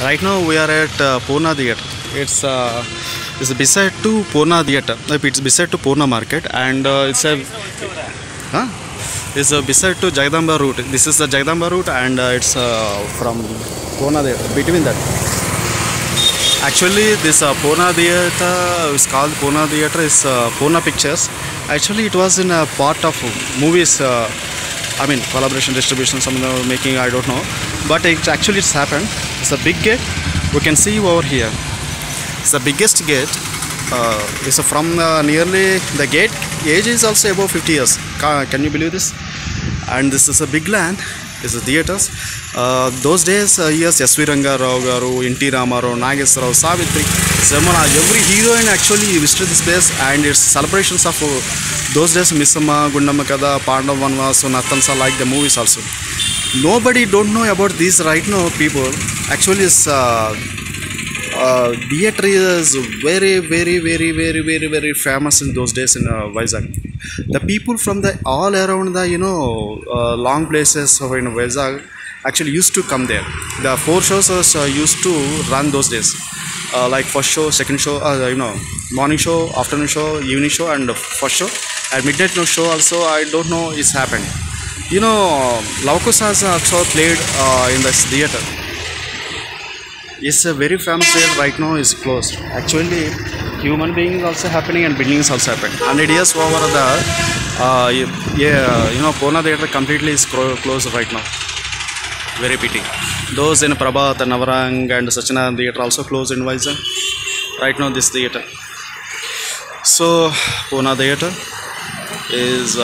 Right now we are at Purna Theatre. It's beside to Purna Theatre. It's beside to Purna Market, and huh? It's beside to Jagdamba route. This is the Jagdamba route, and it's from Purna Theatre. Between that, actually, this Purna Theatre is called Purna Theatre. Is Purna Pictures. Actually, it was in a part of movies. I mean, collaboration, distribution, some making. I don't know, but it's happened. It's a big gate. We can see over here. It's the biggest gate. It's from nearly the gate age is also above 50 years. Can you believe this? And this is a big land. This is theaters. Those days, yes, S.V. Ranga Rao Garu, N.T. Ramarao, Nageswara Rao, Savitri, Zamana, every heroine actually visited this place, and it's celebrations of those days. Missamma, Gundamma Kada, Pandav Vanvasu, Nathansa, like the movies also. Nobody don't know about this right now. People actually is theatre is very famous in those days in Vizag. The people from the all around the long places in Vizag actually used to come there. The 4 shows used to run those days, like first show, second show, morning show, afternoon show, evening show, and first show. At midnight show also, I don't know it's happened. Laukus has also played in this theatre. It's a very famous theatre. Right now is closed. Actually, human being is also happening and buildings also happened. 100 years over the Purna Theatre completely is closed right now. Very pity. Those in Prabhat, Navarang and Sachinand Theatre also closed in Vizag. Right now this theatre. So Purna Theatre is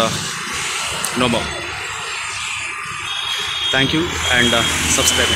no more. Thank you, and subscribe.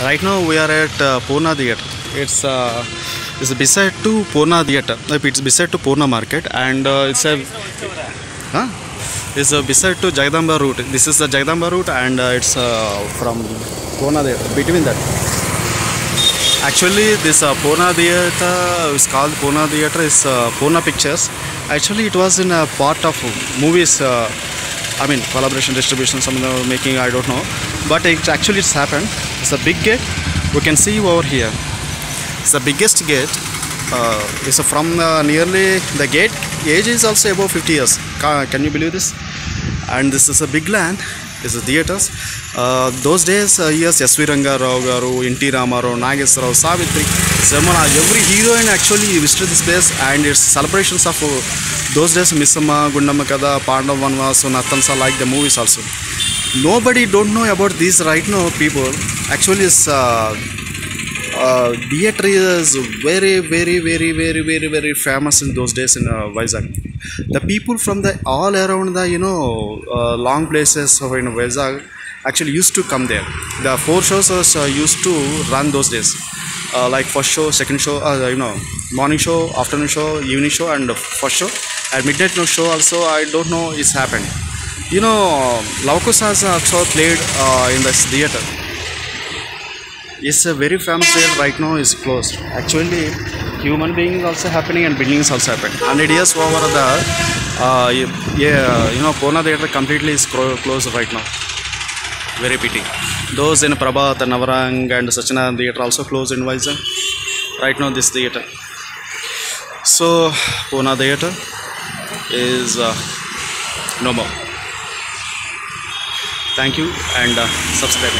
Right now we are at Purna Theatre. It's beside to Purna Theatre. It's beside to Purna Market, and huh? It's beside to Jagdamba route. This is the Jagdamba route, and it's from Purna Theatre. Between that, actually, this Purna Theatre is called Purna Theatre. Is Purna Pictures. Actually, it was in a part of movies. I mean, collaboration, distribution, some of the making, I don't know. But it's happened. It's a big gate. We can see over here. It's the biggest gate. It's from nearly the gate. Age is also above 50 years. Can you believe this? And this is a big land. This is theatres. Those days, yes, S.V. Ranga Rao Garu, N.T. Ramarao, Nageswara Rao, Savitri, Zamana, every heroine actually visited this place, and it's celebrations of those days, Missamma, Gundamma Kada, Pandav Vanvasu, Nathansa, like the movies also. Nobody don't know about this right now, people. Actually, theatre is very famous in those days in Vizag. The people from the all around the long places of in Vizag actually used to come there. The 4 shows used to run those days, like first show, second show, morning show, afternoon show, evening show, and first show. At midnight no show also, I don't know it's happened. Laukus has also played in this theatre. It's a very famous theatre. Right now is closed. Actually, human being is also happening and buildings also happened. 100 years over the Purna Theatre completely is closed right now. Very pity. Those in Prabhat, Navarang and Sachinand Theatre also closed in Vizag. Right now this theatre. So Purna Theatre is no more. Thank you, and subscribe.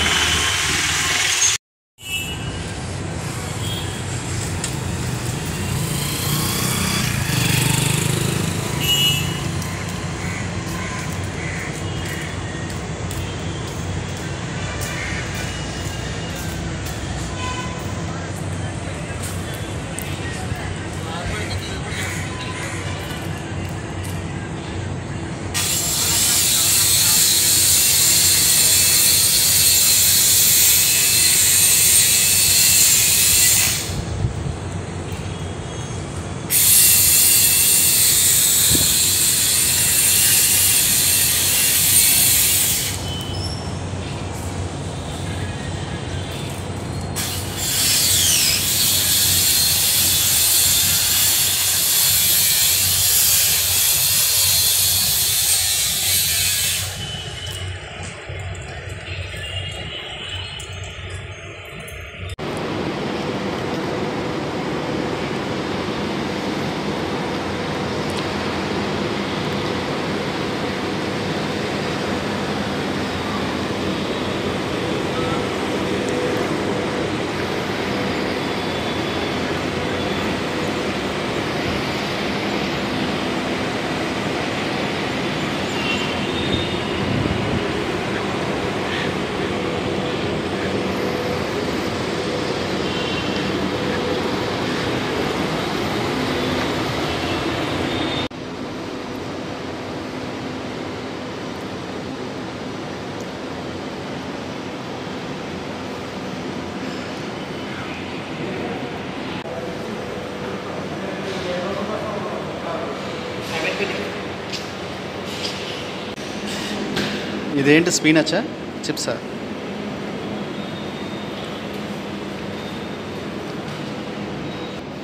ఇదేంటి స్పీనచ్చా చిప్సా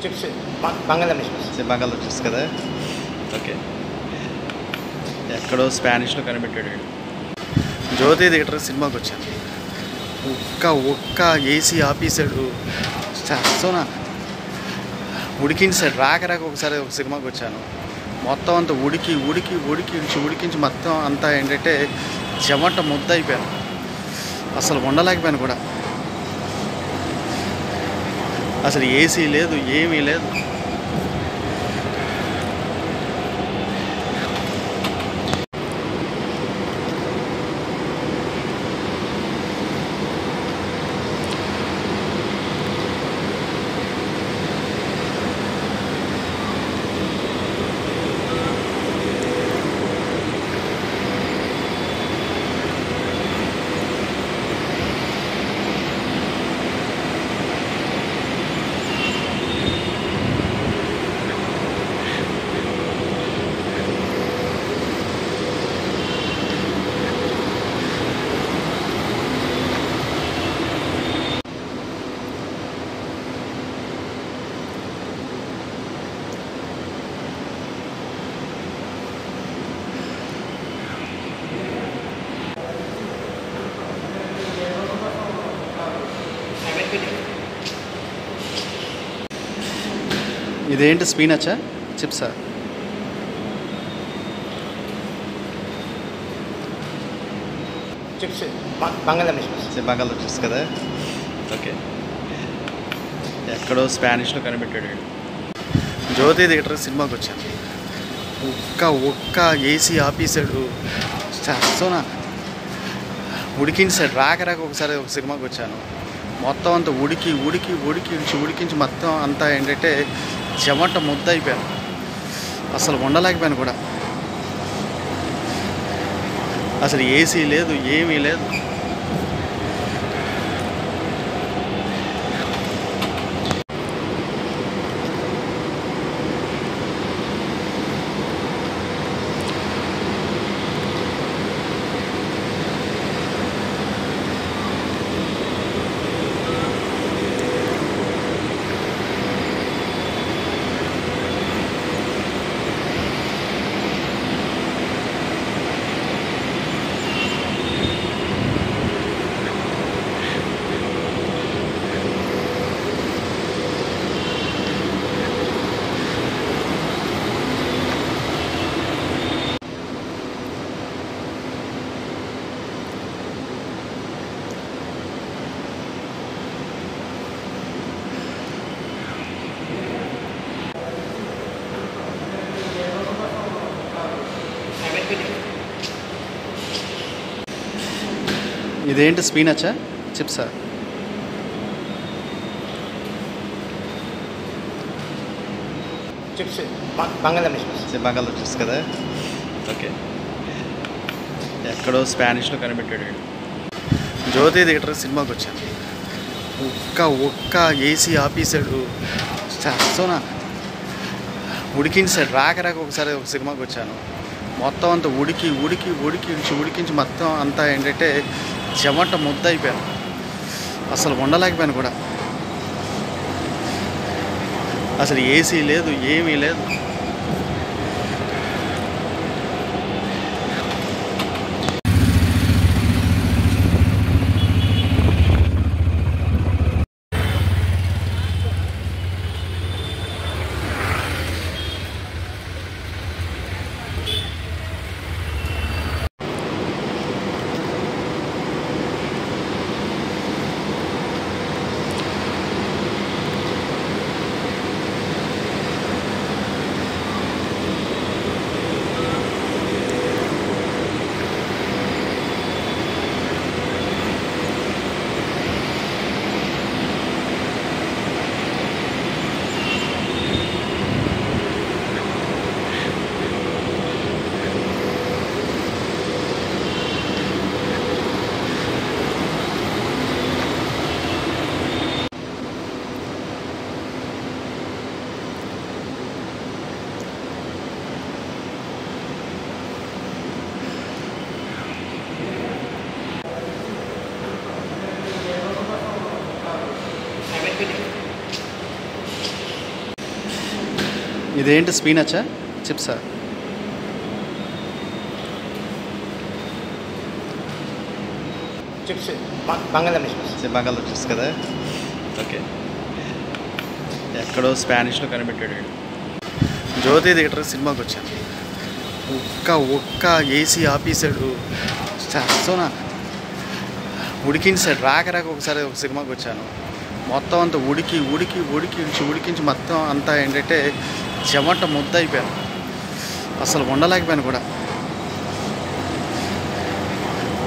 chips బంగాళదుంప chips కదా okay ఎక్కడో స్పానిష్లో కనిపెట్టాడు జ్యోతి theatre సినిమాకి వచ్చాను ఒక్క AC ఆపేసాడు చేస్తున్నా ఉడికించాడు రాక ఒకసారి ఒక సినిమాకి వచ్చాను మొత్తం అంతా ఉడికించి మొత్తం అంతా ఏంటంటే చెమట ముద్ద అయిపోయాను అసలు ఉండలేకపోయాను కూడా అసలు ఏసీ లేదు ఏమీ లేదు ఇదేంటి స్పీనచ్చా చిప్సా? చిప్స్ బంగాళదుంప చిప్స్. బంగాళదుంప చిప్స్ కదా. ఓకే, ఎక్కడో స్పానిష్లో కనిపెట్టాడు. జ్యోతి థియేటర్ సినిమాకి వచ్చాను. ఒక్క ఏసీ ఆపేసాడు. చేస్తానా ఉడికించాడు. రాక ఒకసారి ఒక సినిమాకి వచ్చాను. మొత్తం అంతా ఉడికించి మొత్తం అంతా ఏంటంటే చెమట ముద్ద అయిపోయాను. అసలు ఉండలేకపోయాను కూడా. అసలు ఏసీ లేదు, ఏమీ లేదు. ఇదేంటి స్పీనచ్చా చిప్సా? చిప్స్ బంగాళదుంప చిప్స్. బంగాళదుంప చిప్స్ కదా. ఓకే, ఎక్కడో స్పానిష్లో కనిపెట్టాడు. జ్యోతి థియేటర్ సినిమాకి వచ్చాను. ఒక్క ఏసీ ఆపేసాడు. చేస్తానా ఉడికించాడు. రాక ఒకసారి ఒక సినిమాకి వచ్చాను. మొత్తం అంతా ఉడికించి మొత్తం అంతా ఏంటంటే చెమట ముద్ద అయిపోయాను. అసలు ఉండలేకపోయాను కూడా. అసలు ఏసీ లేదు, ఏమీ లేదు. ఇదేంటి స్పీనచ్చా చిప్సా? చిప్స్ బంగాళదుంప చిప్స్. బంగాళదుంప చిప్స్ కదా. ఓకే, ఎక్కడో స్పానిష్లో కనిపెట్టాడు. జ్యోతి థియేటర్ సినిమాకి వచ్చాను. ఒక్క ఏసీ ఆపేసాడు. చేస్తానా ఉడికించాడు. రాక ఒకసారి ఒక సినిమాకి వచ్చాను. మొత్తం అంతా ఉడికించి మొత్తం అంతా ఏంటంటే చెమట ముద్ద అయిపోయాను. అసలు ఉండలేకపోయాను కూడా.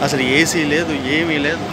అసలు ఏసీ లేదు, ఏమీ లేదు.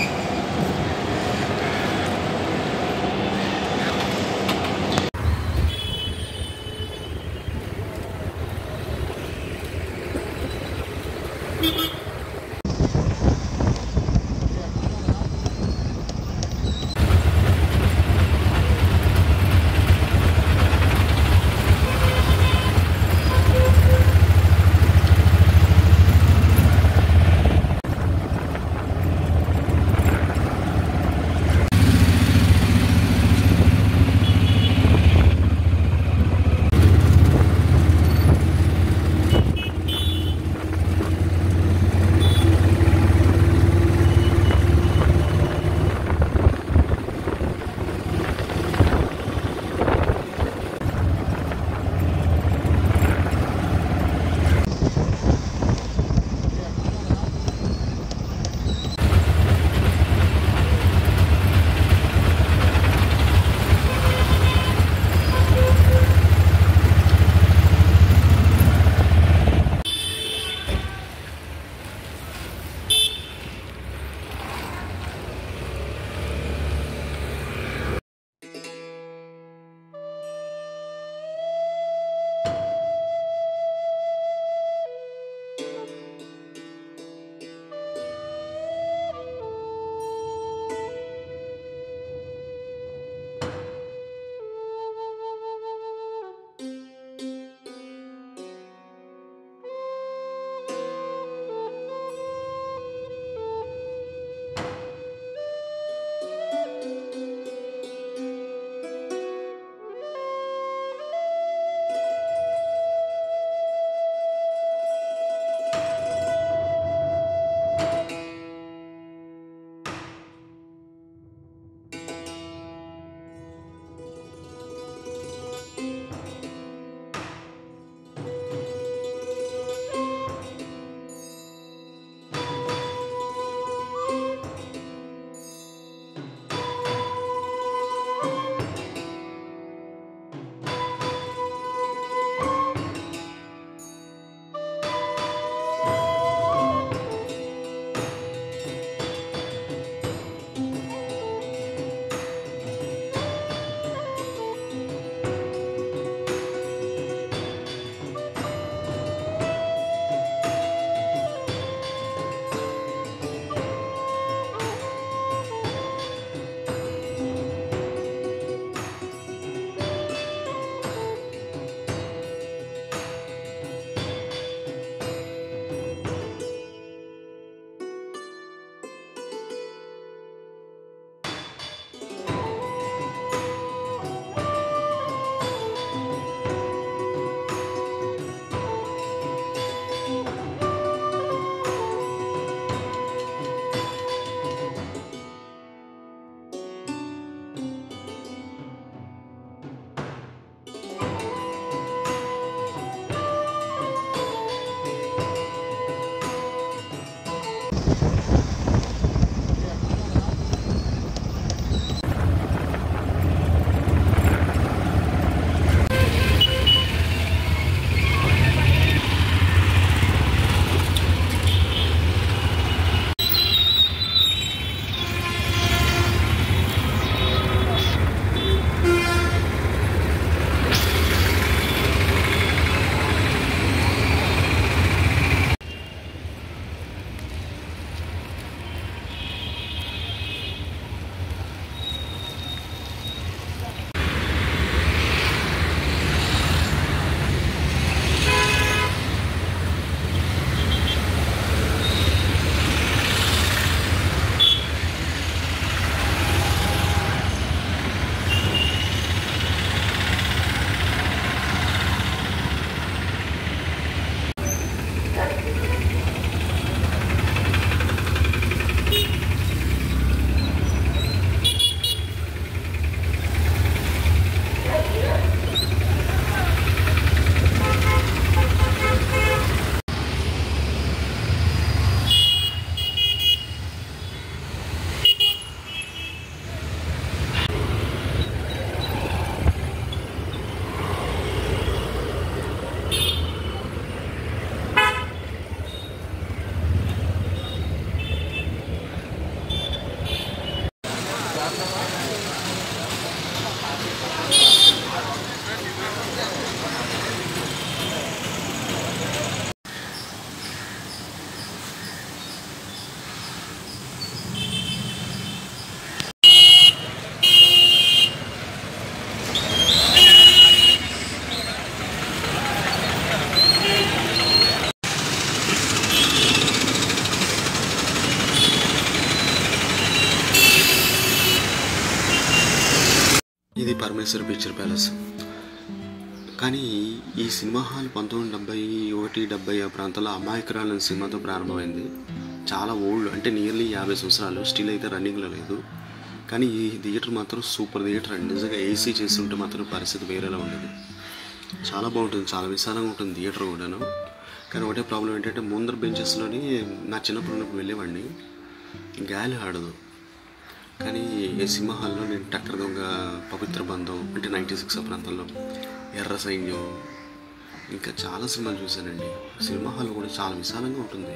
ఇది పరమేశ్వర పిక్చర్ ప్యాలెస్. కానీ ఈ సినిమా హాల్ 1971-70 ఆ ప్రాంతంలో అమాయకురాలు అనే సినిమాతో ప్రారంభమైంది. చాలా ఓల్డ్, అంటే నియర్లీ 50 సంవత్సరాలు, స్టిల్ అయితే రన్నింగ్లో లేదు. కానీ ఈ థియేటర్ మాత్రం సూపర్ థియేటర్ అండి. నిజంగా ఏసీ చేస్తుంటే మాత్రం పరిస్థితి వేరేలా ఉండేది. చాలా బాగుంటుంది, చాలా విశాలంగా ఉంటుంది థియేటర్ కూడాను. కానీ ఒకటే ప్రాబ్లం ఏంటంటే ముందర బెంచెస్లోని నా చిన్నప్పుడు ఉన్నప్పుడు వెళ్ళేవాడిని, గాలి ఆడదు. కానీ ఈ సినిమా హాల్లో నేను టక్కర్ దొంగ, పవిత్ర బంధం, అంటే 96 ప్రాంతంలో, ఎర్ర సైన్యం, ఇంకా చాలా సినిమాలు చూశానండి. సినిమా హాల్ కూడా చాలా విశాలంగా ఉంటుంది.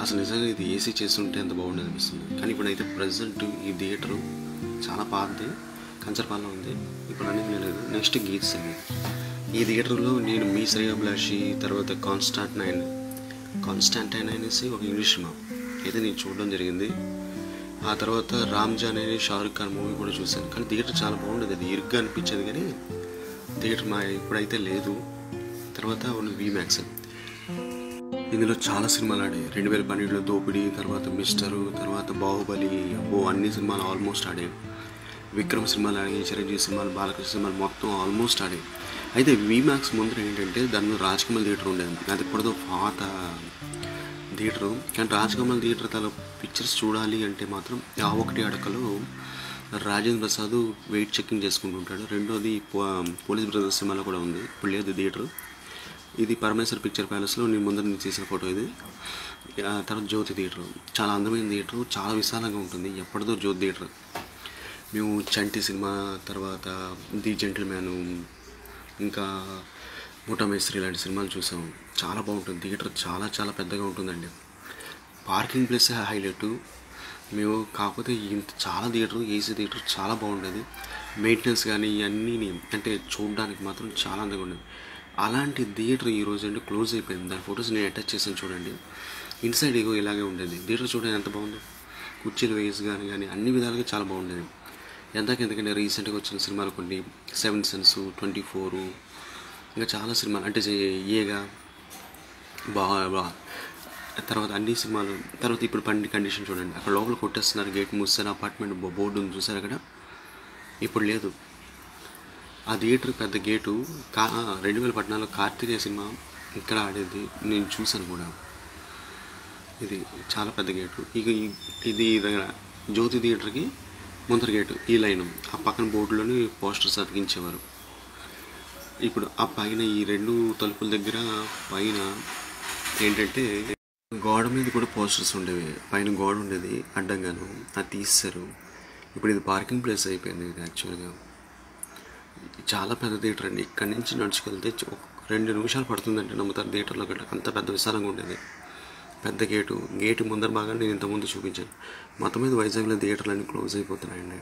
అసలు నిజంగా ఇది ఏసీ చేస్తుంటే ఎంత బాగుండేది అనిపిస్తుంది. కానీ ఇప్పుడైతే ప్రజెంట్ ఈ థియేటరు చాలా పాతది, కంచరపాలలో ఉంది, ఇప్పుడు రన్నింగ్ లేదు. నెక్స్ట్ గీత్ సింగ్. ఈ థియేటర్లో నేను మీ శ్రేయాభిలాషి, తర్వాత కాన్స్టాంటైన్ అనేసి ఒక ఇంగ్లీష్ సినిమా అయితే నేను చూడడం జరిగింది. ఆ తర్వాత రామ్జాన్ అనే షారుఖ్ ఖాన్ మూవీ కూడా చూశాను. కానీ థియేటర్ చాలా బాగుండేది, అది ఇరుగ్గా అనిపించేది. కానీ థియేటర్ ఇప్పుడైతే లేదు. తర్వాత వీమాక్స్, ఇందులో చాలా సినిమాలు ఆడాయి. 2012లో దోపిడీ, తర్వాత మిస్టరు, తర్వాత బాహుబలి, అన్ని సినిమాలు ఆల్మోస్ట్ ఆడాయి. విక్రమ్ సినిమాలు ఆడాయి, చిరంజీవి సినిమాలు, బాలకృష్ణ సినిమాలు మొత్తం ఆల్మోస్ట్ ఆడాయి. అయితే వీమాక్స్ ముందర ఏంటంటే దానిలో రాజకమల్ థియేటర్ ఉండేది. అది ఇప్పటితో పాత థియేటరు. కానీ రాజకమల్ థియేటర్ తల పిక్చర్స్ చూడాలి అంటే మాత్రం ఆ ఒకటి అడకలో రాజేంద్ర ప్రసాద్ వెయిట్ చెకింగ్ చేసుకుంటుంటాడు. రెండోది పోలీస్ బ్రదర్స్ సినిమాలో కూడా ఉంది, ఇప్పుడు లేదు థియేటర్. ఇది పరమేశ్వర్ పిక్చర్ ప్యాలెస్లో నేను ముందర నేను తీసిన ఫోటో ఇది. తర్వాత జ్యోతి థియేటర్, చాలా అందమైన థియేటర్, చాలా విశాలంగా ఉంటుంది. ఎప్పటిదో జ్యోతి థియేటర్. మేము చంటి సినిమా, తర్వాత ది జెంటిల్మ్యాన్, ఇంకా ముఠామేస్త్రి లాంటి సినిమాలు చూసాము. చాలా బాగుంటుంది థియేటర్, చాలా చాలా పెద్దగా ఉంటుందండి. Parking place highlight. మేము కాకపోతే ఇంత చాలా థియేటర్, ఏసీ థియేటర్ చాలా బాగుండేది. మెయింటెనెన్స్ కానీ ఇవన్నీ అంటే చూడడానికి మాత్రం చాలా అందంగా ఉండేది. అలాంటి థియేటర్ ఈరోజు అంటే క్లోజ్ అయిపోయింది. దాని ఫొటోస్ నేను అటాచ్ చేసాను చూడండి. ఇన్సైడ్ ఇగో ఇలాగే ఉండేది. థియేటర్ చూడడానికి ఎంత బాగుందో, కుర్చీలు వేసి కానీ అన్ని విధాలుగా చాలా బాగుండేది. ఎందుకంటే రీసెంట్గా వచ్చిన సినిమాలు కొన్ని 7 సెన్స్, 24, ఇంకా చాలా సినిమాలు, అంటే ఏగా తర్వాత అన్ని సినిమాలు. తర్వాత ఇప్పుడు కండిషన్ చూడండి, అక్కడ లోపల కొట్టేస్తున్నారు, గేట్ మూస్తారు, అపార్ట్మెంట్ బోర్డు ఉంది చూసారు అక్కడ, ఇప్పుడు లేదు. ఆ థియేటర్ పెద్ద గేటు 2014లో కార్తికేయ సినిమా ఇక్కడ ఆడేది, నేను చూశాను కూడా. ఇది చాలా పెద్ద గేటు. ఇక ఇది దగ్గర జ్యోతి థియేటర్కి ముందర గేటు, ఈ లైను, ఆ పక్కన బోర్డులోని పోస్టర్స్ అతికించేవారు. ఇప్పుడు ఆ పైన ఈ 2 తలుపుల దగ్గర పైన ఏంటంటే గోడ మీద కూడా పోస్టర్స్ ఉండేవి. పైన గోడ ఉండేది అడ్డంగాను, అది తీస్తారు. ఇప్పుడు ఇది పార్కింగ్ ప్లేస్ అయిపోయింది. ఇది యాక్చువల్గా చాలా పెద్ద థియేటర్ అండి. ఇక్కడి నుంచి నడుచుకెళ్తే 2 నిమిషాలు పడుతుందంటే నమ్ముతారు థియేటర్లో గట్ట. అంత పెద్ద విశాలంగా ఉండేది. పెద్ద గేటు ముందర బాగా నేను ఇంతకుముందు చూపించాను. మొత్తం మీద వైజాగ్లో థియేటర్లు అన్నీ close అయిపోతున్నాయండి.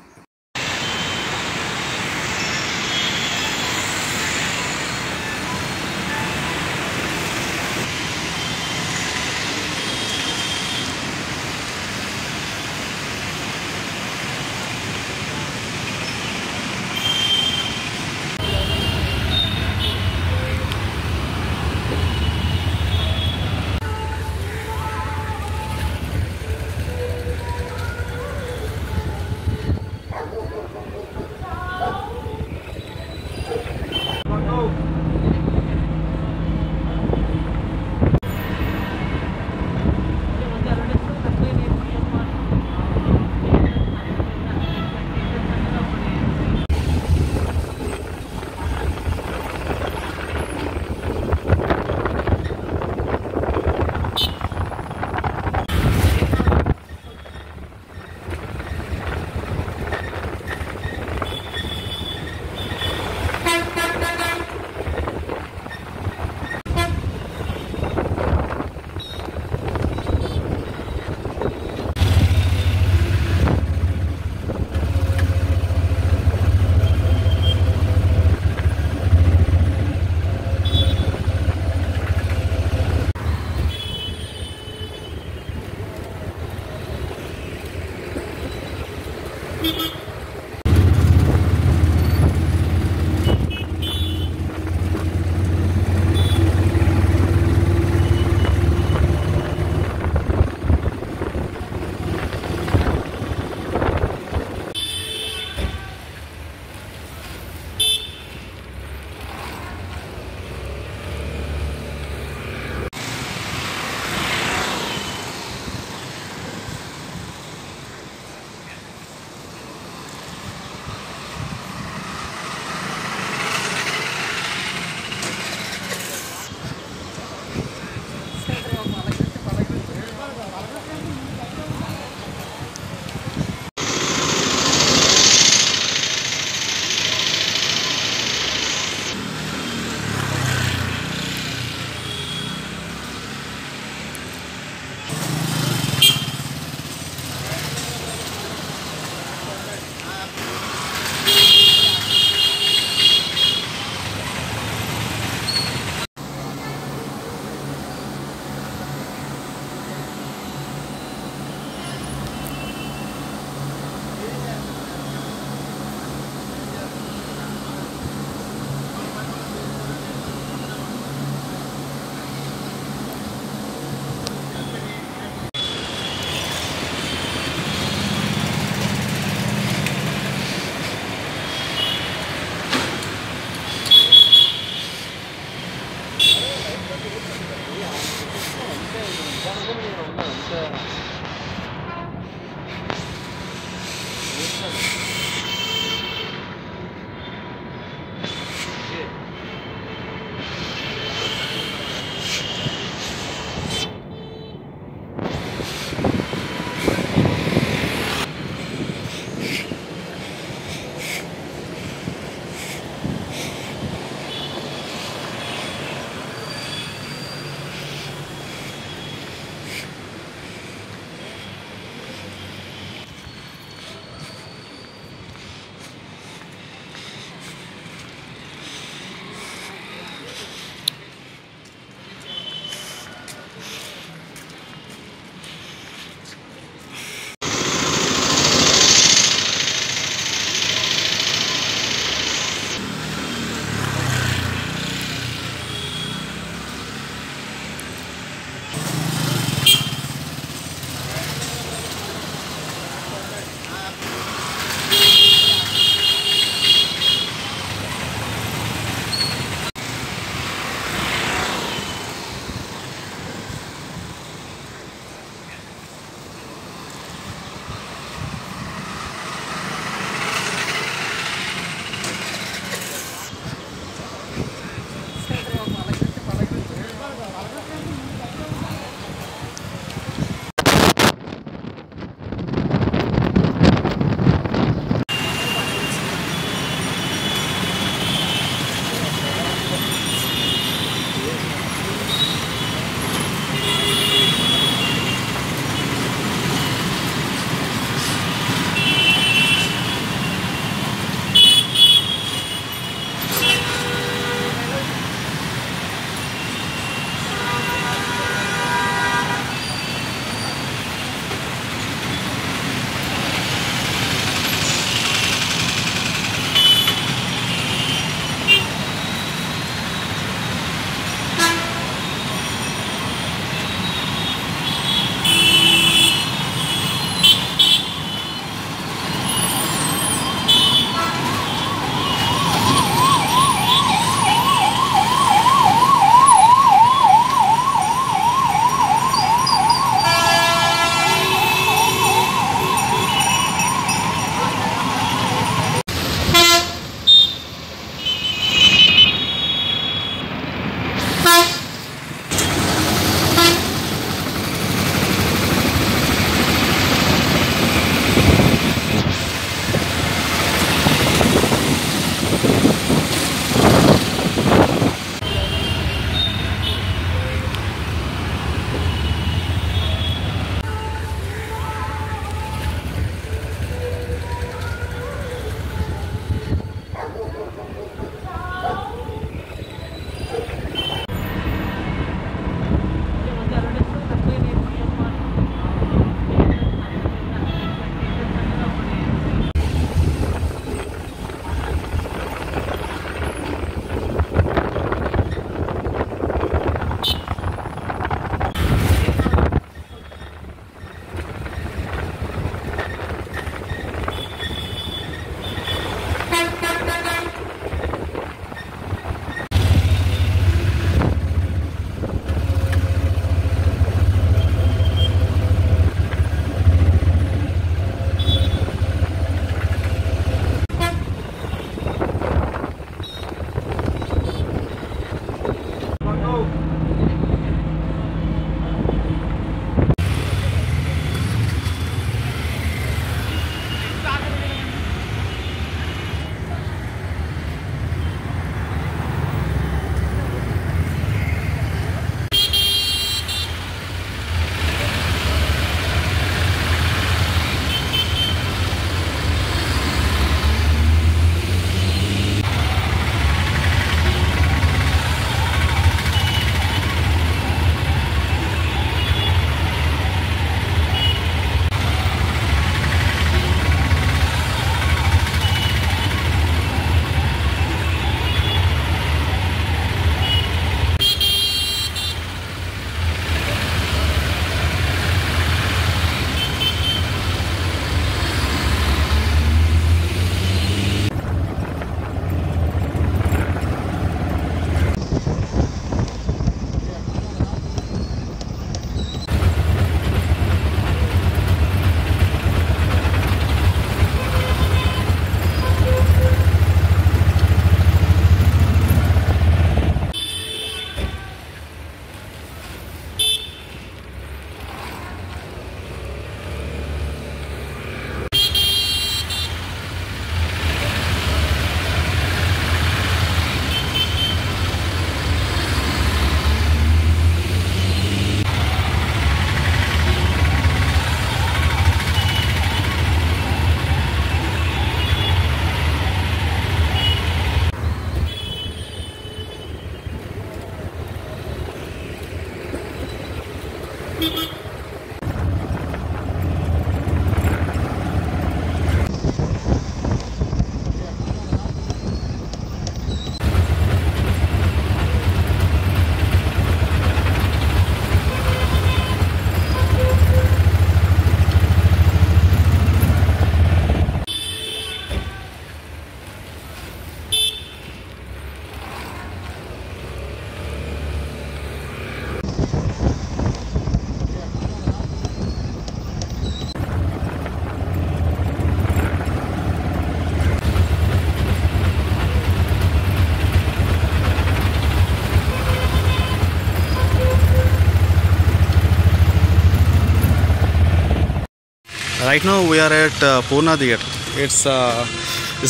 Right now we are at Purna Theatre. It's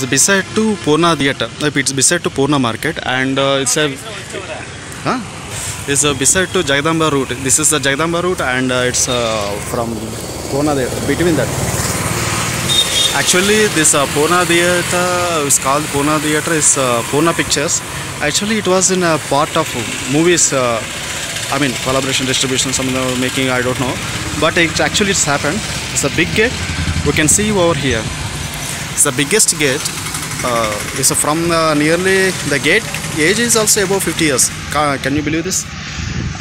beside to Purna Theatre. It's beside to Purna Market, and it's beside to Jagdamba route. This is the Jagdamba route, and it's from Purna Theatre. Between that, actually, this Purna Theatre is called Purna Theatre. Is Purna Pictures. Actually, it was in a part of movies. Collaboration, distribution, some making, I don't know, but it's happened. It's a big gate. We can see over here. It's the biggest gate. It's from nearly the gate age is also above 50 years. Can you believe this?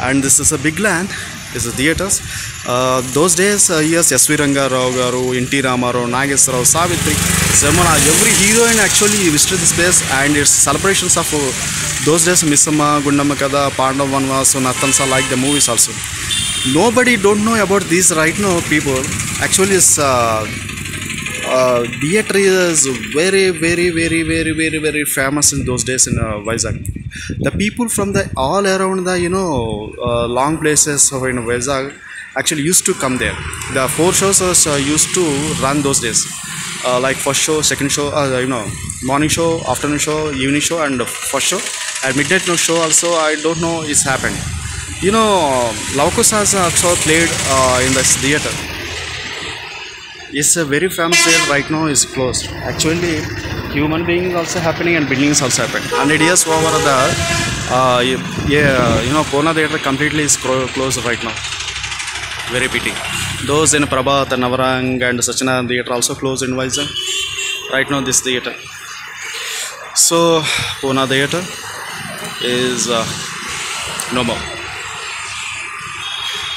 And this is a big land. This is theaters. Those days, yes, S.V. Ranga Rao Garu, N.T. Ramarao, Nageswara Rao, Savitri, Samana, every heroine actually visited this place, and it's celebrations of those days. Missamma, Gundamma Kada, Pandav Vanvasu, Nathansa, like the movies also. Nobody don't know about this right now. People actually is theatre is very famous in those days in Vizag. The people from the all around the long places of Vizag actually used to come there. The 4 shows used to run those days, like first show, second show, morning show, afternoon show, evening show, and first show. At midnight show also, I don't know, it's happened. Laukus has also played in this theatre. It's a very famous theatre. Right now is closed. Actually, human being also happening and buildings also happened. 100 years over the Purna Theatre completely is closed right now. Very pity. Those in Prabhat, Navarang and Sachinand Theatre also closed in Vizag. Right now this theatre. So Purna Theatre is no more.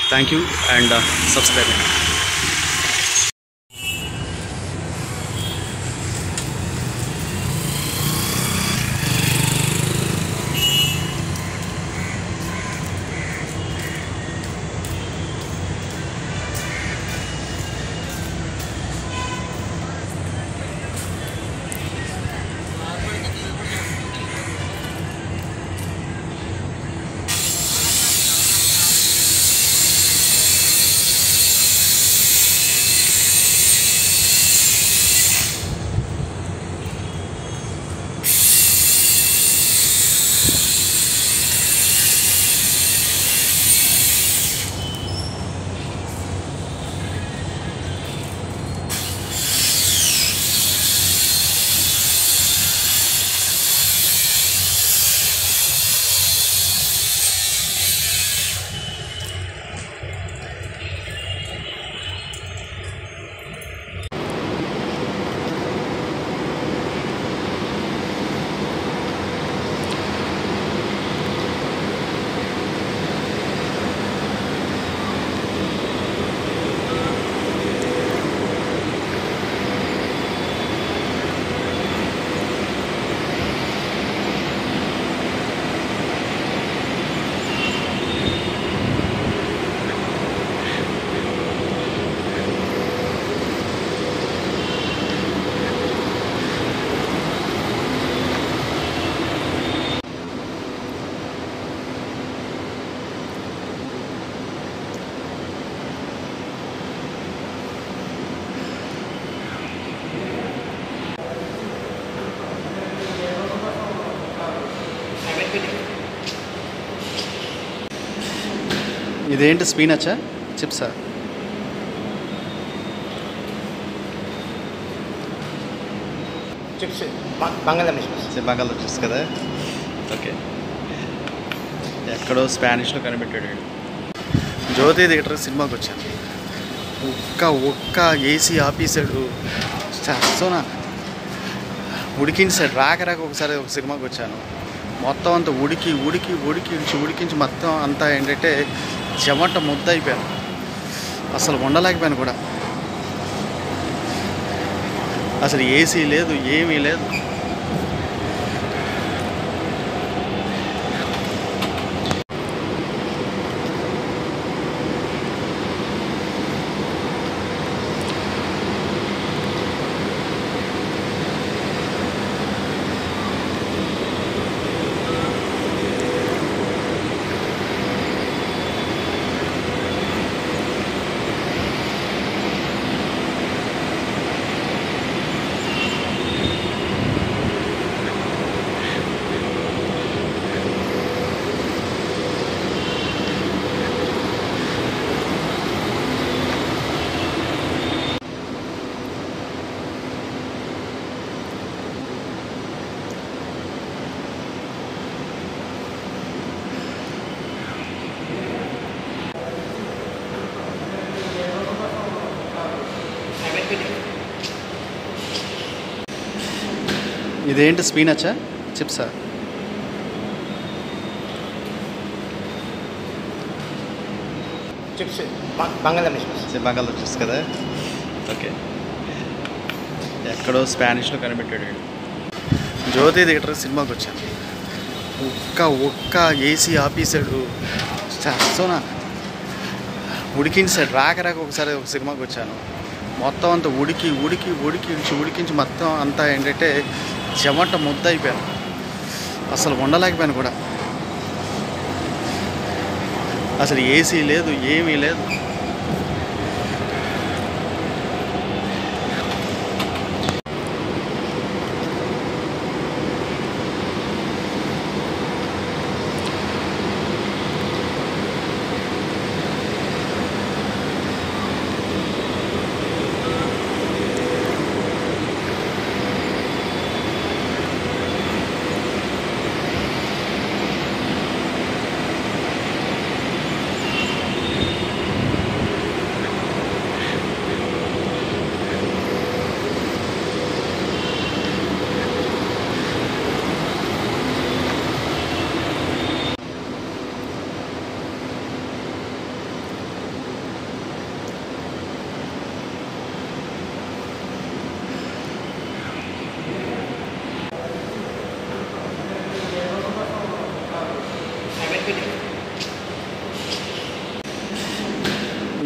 Thank you, and subscribe. ఇదేంటి స్పీనచ్చా చిప్సా chips బంగాళదుంప chips బంగాళదుంప chips కదా okay ఎక్కడో స్పానిష్లో కనిపెట్టాడు జ్యోతి theatre సినిమాకి వచ్చాను. ఒక్క AC ఆపేసాడు. Sona ఉడికించాడు. రాక ఒకసారి ఒక సినిమాకి వచ్చాను. మొత్తం అంతా ఉడికించి మొత్తం అంతా ఏంటంటే చెమట ముద్ద అయిపోయాను. అసలు ఉండలేకపోయాను కూడా. అసలు ఏసీ లేదు, ఏమీ లేదు. ఇదేంటి స్పీనచ్చా చిప్సా? చిప్స్ బంగాళదుంప చిప్స్. బంగాళదుంప చిప్స్ కదా. ఓకే, ఎక్కడో స్పానిష్లో కనిపెట్టాడు. జ్యోతి థియేటర్ సినిమాకి వచ్చాను. ఒక్క ఏసీ ఆపేసాడు. సోనా ఉడికించాడు. రాక ఒకసారి ఒక సినిమాకి వచ్చాను. మొత్తం అంతా ఉడికించి మొత్తం అంతా ఏంటంటే చెమట ముద్ద అయిపోయాను. అసలు ఉండలేకపోయాను కూడా. అసలు ఏసీ లేదు, ఏమీ లేదు.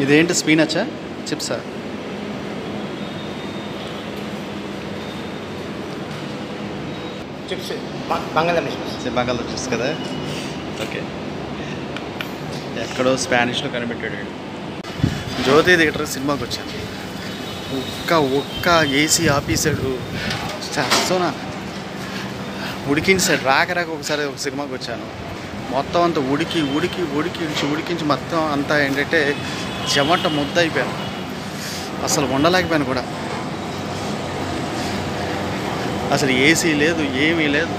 ఇదేంటి స్పీనచ్చా చిప్సా? చిప్స్ బంగాళదుంప చిప్స్. బంగాళదుంప చిప్స్ కదా. ఓకే, ఎక్కడో స్పానిష్లో కనిపెట్టాడు. జ్యోతి థియేటర్ సినిమాకి వచ్చాను. ఒక్క ఏసీ ఆపేసాడు. సోనా ఉడికించాడు. రాక ఒకసారి ఒక సినిమాకి వచ్చాను. మొత్తం అంతా ఉడికించి మొత్తం అంతా ఏంటంటే చెమట ముద్ద అయిపోయాను. అసలు ఉండలేకపోయాను కూడా. అసలు ఏసీ లేదు, ఏమీ లేదు.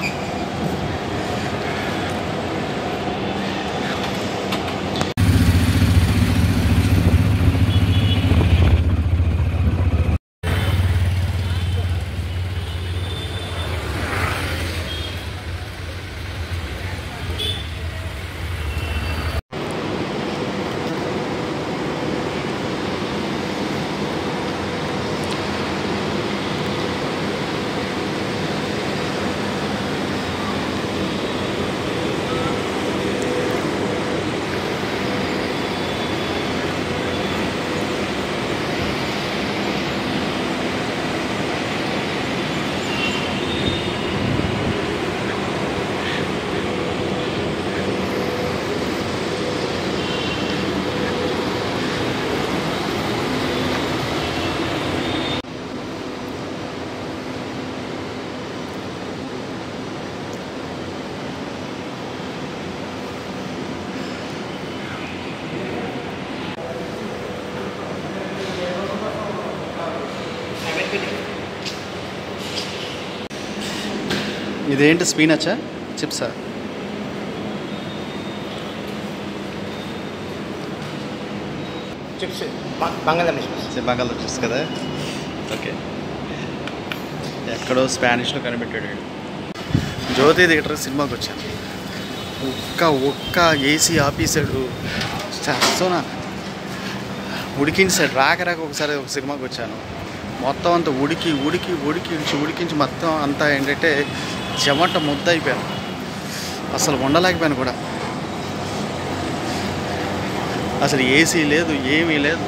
ఇదేంటి స్పీనచ్చా చిప్సా? చిప్స్ బంగాళదుంప చిప్స్. బంగాళదుంప చిప్స్ కదా. ఓకే, ఎక్కడో స్పానిష్లో కనిపెట్టాడు వీడు. జ్యోతి థియేటర్ సినిమాకి వచ్చాను. ఒక్క ఏసీ ఆపేసాడు, చేస్తున్నా ఉడికించాడు. రాక ఒకసారి ఒక సినిమాకి వచ్చాను. మొత్తం అంతా ఉడికించి మొత్తం అంతా ఏంటంటే చెమట ముద్ద అయిపోయాను. అసలు ఉండలేకపోయాను కూడా. అసలు ఏసీ లేదు, ఏమీ లేదు.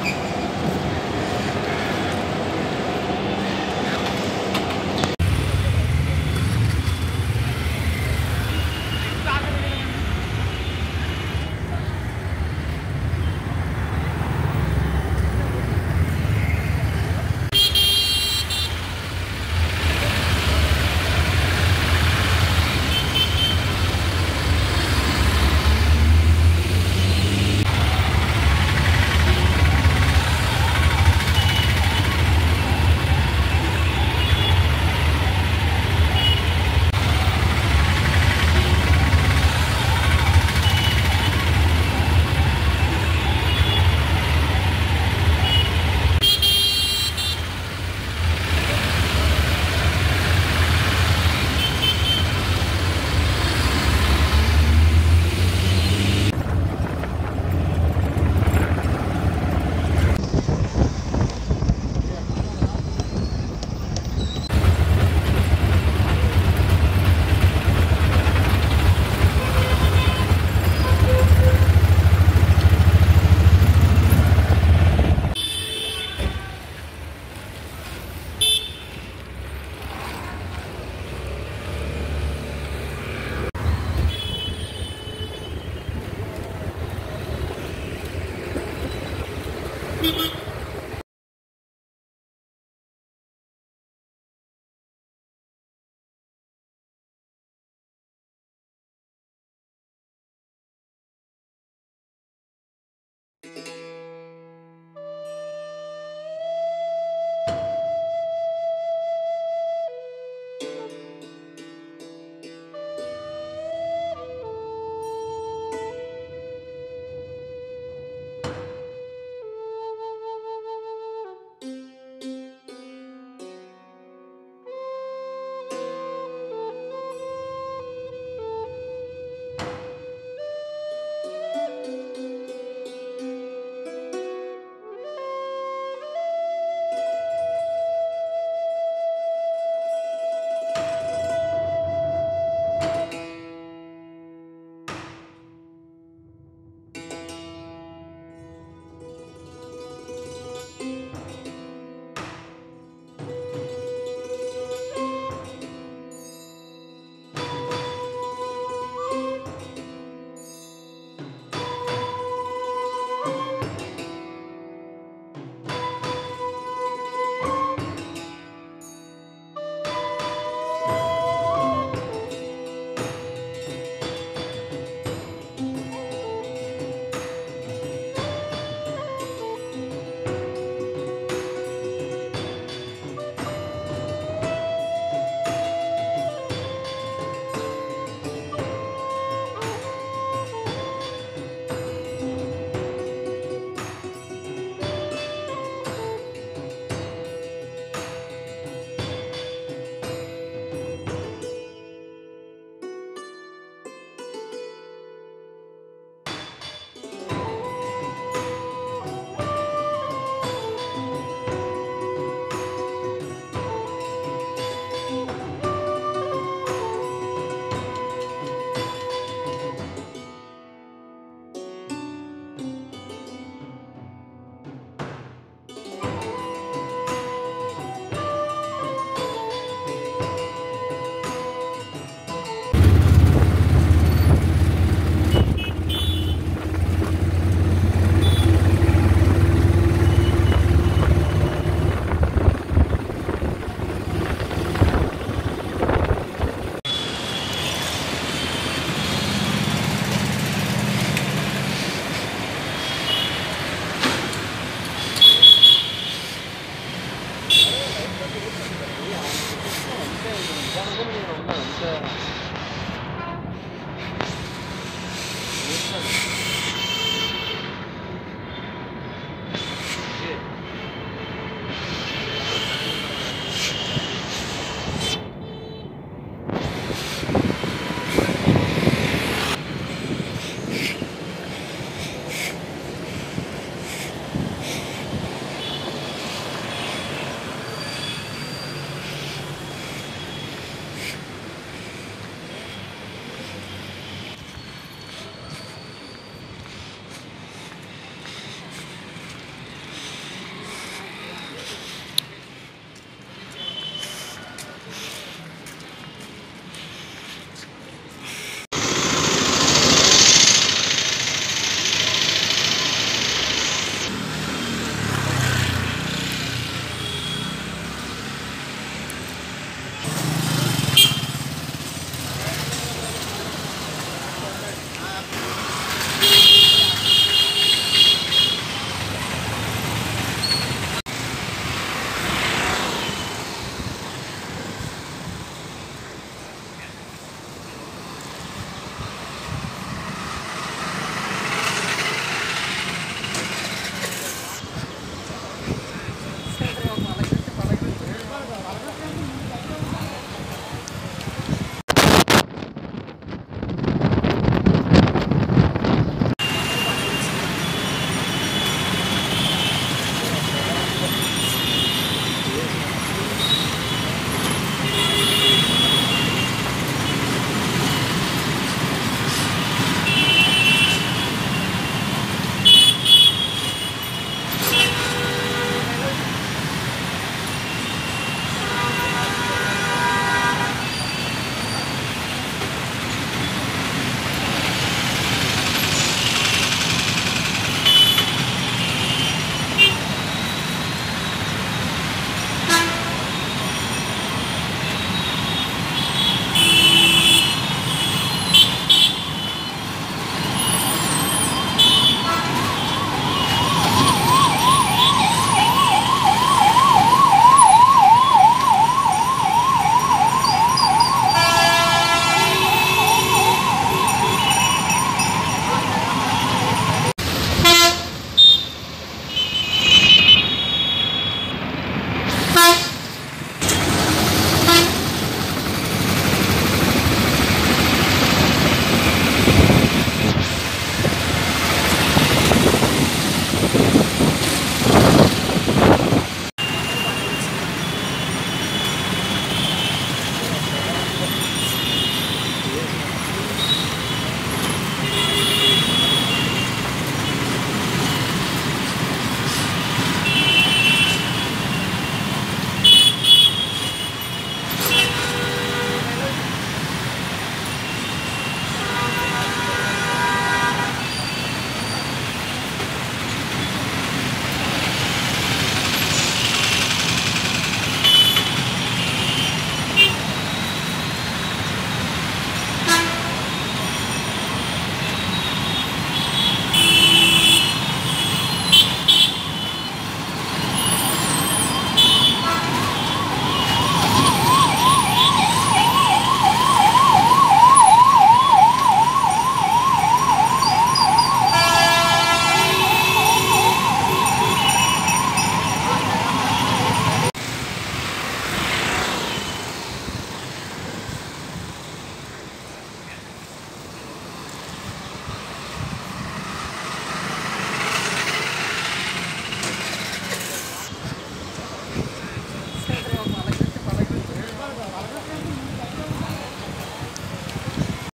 Beep, beep.